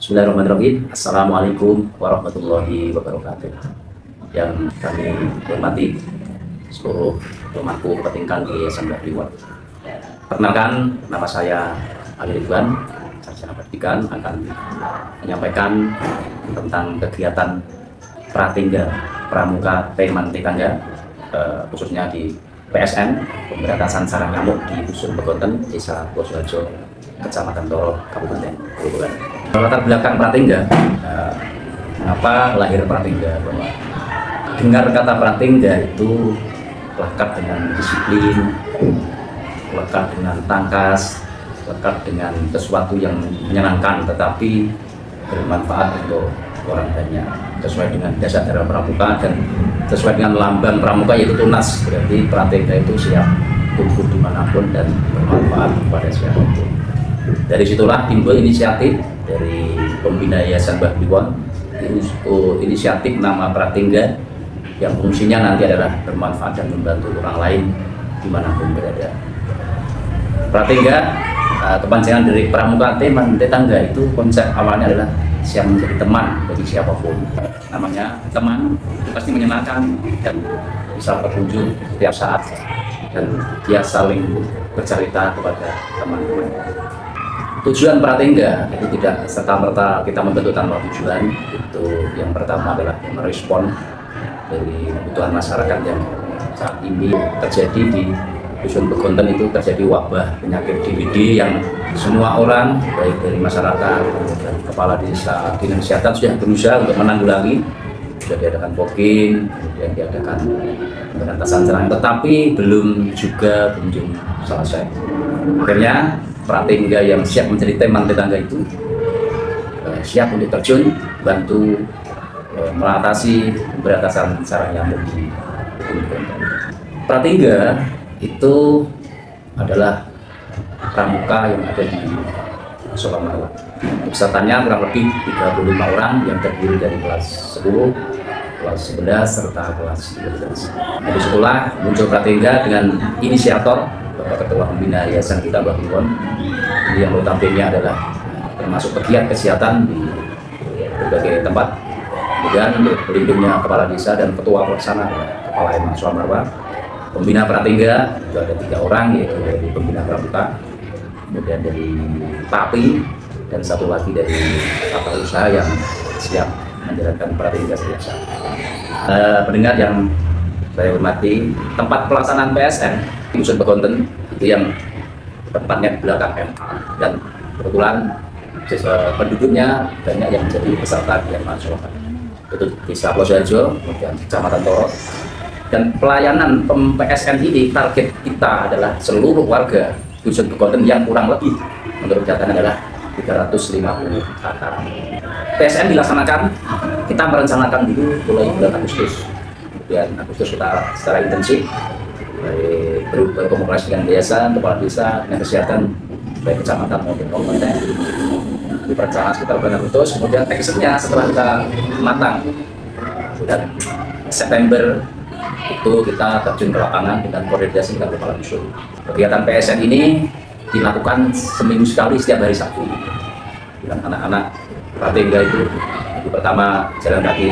Bismillahirrahmanirrahim. Assalamualaikum warahmatullahi wabarakatuh. Yang kami hormati seluruh pemangku kepentingan di Yayasan Mbah Kliwon. Perkenalkan, nama saya Ali Ridwan, sarjana pendidikan, akan menyampaikan tentang kegiatan Pratingga Pramuka Teman Tetangga, khususnya di PSN Pemberantasan Sarang Nyamuk di Dusun Begonten, Desa Wojoharjo, Kecamatan Toro, Kabupaten Grobogan. Latar belakang Pratingga, mengapa lahir Pratingga? Bahwa dengar kata Pratingga itu lekat dengan disiplin, lekat dengan tangkas, lekat dengan sesuatu yang menyenangkan tetapi bermanfaat untuk orang banyak, sesuai dengan dasar darah Pramuka dan sesuai dengan lambang Pramuka yaitu tunas. Berarti Pratingga itu siap tumbuh dimanapun dan bermanfaat kepada siapapun. Dari situlah timbul inisiatif dari pembina Yayasan Mbah Kliwon, inisiatif nama Pratingga yang fungsinya nanti adalah bermanfaat dan membantu orang lain dimanapun berada. Pratingga, kepanjangan dari Pramuka Teman Tetangga, itu konsep awalnya adalah siap menjadi teman bagi siapapun. Namanya teman itu pasti menyenangkan dan bisa berkunjung setiap saat dan dia saling bercerita kepada teman-teman. Tujuan Pratingga itu tidak serta-merta kita membentuk tanpa tujuan. Itu yang pertama adalah merespon dari kebutuhan masyarakat yang saat ini terjadi di Dusun Begonten. Itu terjadi wabah penyakit DBD yang semua orang baik dari masyarakat dan kepala desa, dinas kesehatan sudah berusaha untuk menanggulangi. Sudah diadakan fogging, kemudian diadakan pemberantasan sarang, tetapi belum selesai. Akhirnya Pratingga yang siap menjadi teman tetangga itu siap untuk terjun bantu mengatasi pemberantasan sarang nyamuk di Begonten. Pratingga itu adalah pramuka yang ada di Suramarwa. Pesertanya kurang lebih 35 orang yang terdiri dari kelas 10, kelas 11 serta kelas 12. Dari situlah muncul Pratingga dengan inisiator Bapak Ketua Pembina Yayasan kita Mbah Kliwon, yang notabene adalah termasuk pegiat kesehatan di berbagai tempat. Kemudian pelindungnya kepala desa dan ketua pelaksana kepala MA Suramarwa. Pembina Pratingga itu ada 3 orang, yaitu dari pembina Pramuka, kemudian dari PAPI, dan satu lagi dari tata usaha yang siap menjalankan Pratingga setiap saat. Pendengar yang saya hormati, tempat pelaksanaan PSN di Dusun Begonten itu yang tempatnya di belakang MA, dan kebetulan penduduknya banyak yang menjadi peserta di MA Suramarwa. Itu Desa Wojoharjo, kemudian Kecamatan Toro. Dan pelayanan PSN ini target kita adalah seluruh warga Dusun Begonten yang kurang lebih menurut datanya adalah 350 kakak. PSN dilaksanakan, kita merencanakan dulu mulai bulan Agustus. Kemudian Agustus kita secara intensif berkomunikasi dengan desa, kepala desa, dengan kesehatan baik kecamatan maupun kabupaten. Di perencanaan sekitar bulan Agustus, kemudian teksnya setelah kita matang dan September itu kita terjun ke lapangan dengan koordinasi dengan kepala dusun. Kegiatan PSN ini dilakukan seminggu sekali setiap hari Sabtu. Dan anak-anak Pratingga itu pertama jalan kaki,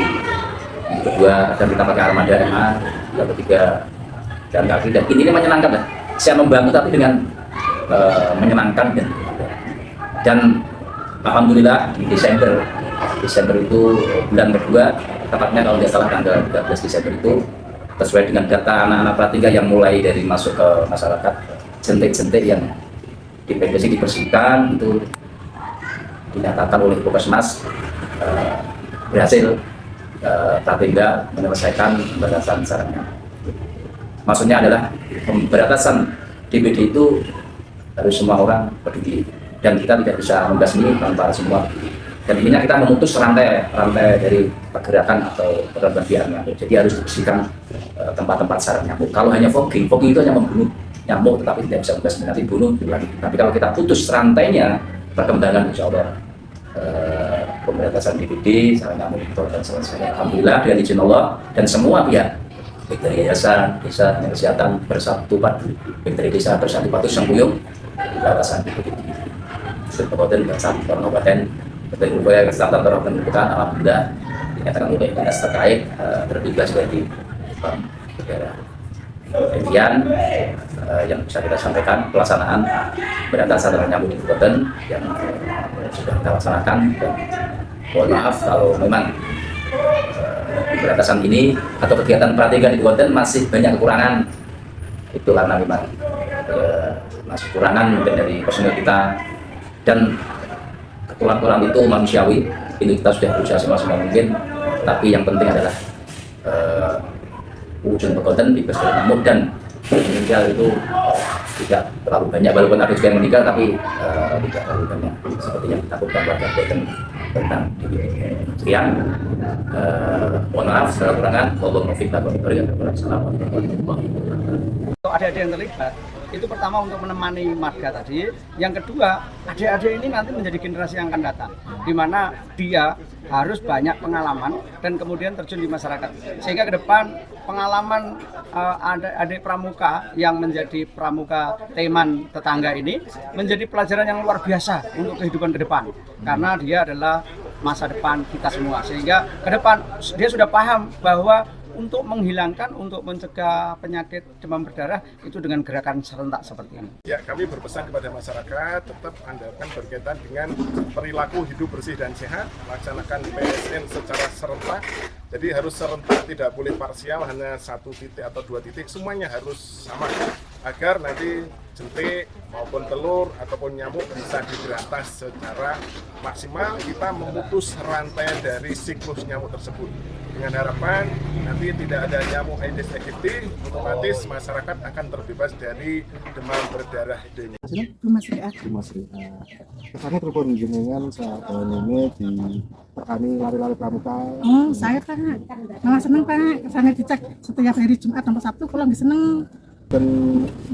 yang kedua dan kita pakai armada MA, yang ketiga jalan kaki, dan ini menyenangkan lah. Saya membantu tapi dengan menyenangkan dan alhamdulillah di Desember itu bulan kedua, tepatnya kalau tidak salah tanggal 13 Desember itu, sesuai dengan data anak-anak Pratingga yang mulai dari masuk ke masyarakat, jentik-jentik yang di PPC dibersihkan itu dinyatakan oleh Puskesmas berhasil Pratingga menyelesaikan pemberantasan sarang nyamuk. Maksudnya adalah pemberantasan DBD itu harus semua orang peduli dan kita tidak bisa membasmi tanpa semua peduli. Dan intinya kita memutus rantai dari pergerakan atau peradaban biar nyamuk. Jadi harus dibersihkan tempat-tempat sarang nyamuk. Kalau hanya fogging itu hanya membunuh nyamuk, tetapi tidak bisa membasmi, nanti bunuh lagi. Tapi kalau kita putus rantainya, perkembangan insya Allah pemberantasan DBD sarang nyamuk itu akan selesai. Alhamdulillah dengan izin Allah dan semua pihak, baik dari yayasan, desa, dinas kesehatan bersatu padu, baik dari desa bersatu padu Sengkuyung, pemberantasan DBD Dusun Begonten dan Kabupaten Dari upaya kesehatan penuntutan alhamdulillah dinyatakan oleh dinas terkait terduga sudah di negara. Demikian yang bisa kita sampaikan pelaksanaan berantasan dengan nyamuk ikutan yang sudah kita laksanakan. Dan mohon maaf kalau memang berantasan ini atau kegiatan perhatian ikutan masih banyak kekurangan. Itu karena memang masih kekurangan mungkin dari personel kita, dan kekurangan itu manusiawi. Ini kita sudah berusaha semaksimal mungkin, tapi yang penting adalah wujud perkotaan bebas dari nyamuk, dan meninggal itu tidak terlalu banyak, walaupun ada juga yang meninggal tapi tidak terlalu banyak seperti yang ditakutkan warga Boten tentang sekian. Mohon maaf segala kekurangan. Assalamualaikum warahmatullahi wabarakatuh. Adik-adik yang terlibat itu pertama untuk menemani marga tadi, yang kedua adik-adik ini nanti menjadi generasi yang akan datang, di mana dia harus banyak pengalaman dan kemudian terjun di masyarakat, sehingga ke depan pengalaman adik pramuka yang menjadi pramuka Teman tetangga ini menjadi pelajaran yang luar biasa untuk kehidupan ke depan, karena dia adalah masa depan kita semua, sehingga ke depan dia sudah paham bahwa untuk menghilangkan, untuk mencegah penyakit demam berdarah itu dengan gerakan serentak seperti ini. Ya, kami berpesan kepada masyarakat tetap andalkan berkaitan dengan perilaku hidup bersih dan sehat, laksanakan PSN secara serentak. Jadi harus serentak, tidak boleh parsial, hanya 1 titik atau 2 titik, semuanya harus sama agar nanti jentik maupun telur ataupun nyamuk bisa diberantas secara maksimal. Kita memutus rantai dari siklus nyamuk tersebut dengan harapan nanti tidak ada nyamuk Aedes aegypti, otomatis masyarakat akan terbebas dari demam berdarah ini. Mas Ria. Kesannya telepon jenengan saat ini di kami lari-lari pramuka. Oh, saya Pak. Malah seneng Pak. Kesannya dicek setiap hari Jumat sampai Sabtu, kalau nggak seneng. Dan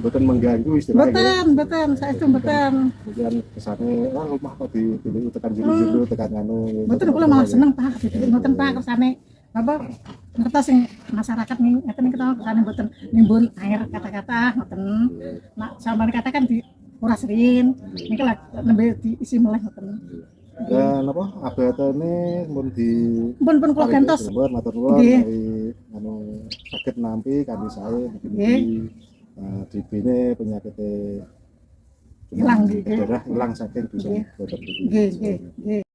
betul mengganggu istilahnya. Betul, saya itu betul. Kemudian kesannya, rumah kok dipilih tekan julu-julu, tekan nganu. Betul, kalau malah seneng Pak. Betul Pak, kesannya apa? Ngertos yang masyarakat nih, ngeten kita kesannya betul nimbun air kata-kata, ngeten. Nah, sama dikatakan di kurasrin, ini lah lebih diisi mulai ngeten. Dan apa? Abetane mun di Pun kula gantos. Mbon matur nuwun dari anu saged nampi kanthi sae di bine penyakit Ilang darah ilang saking dusun. Nggih.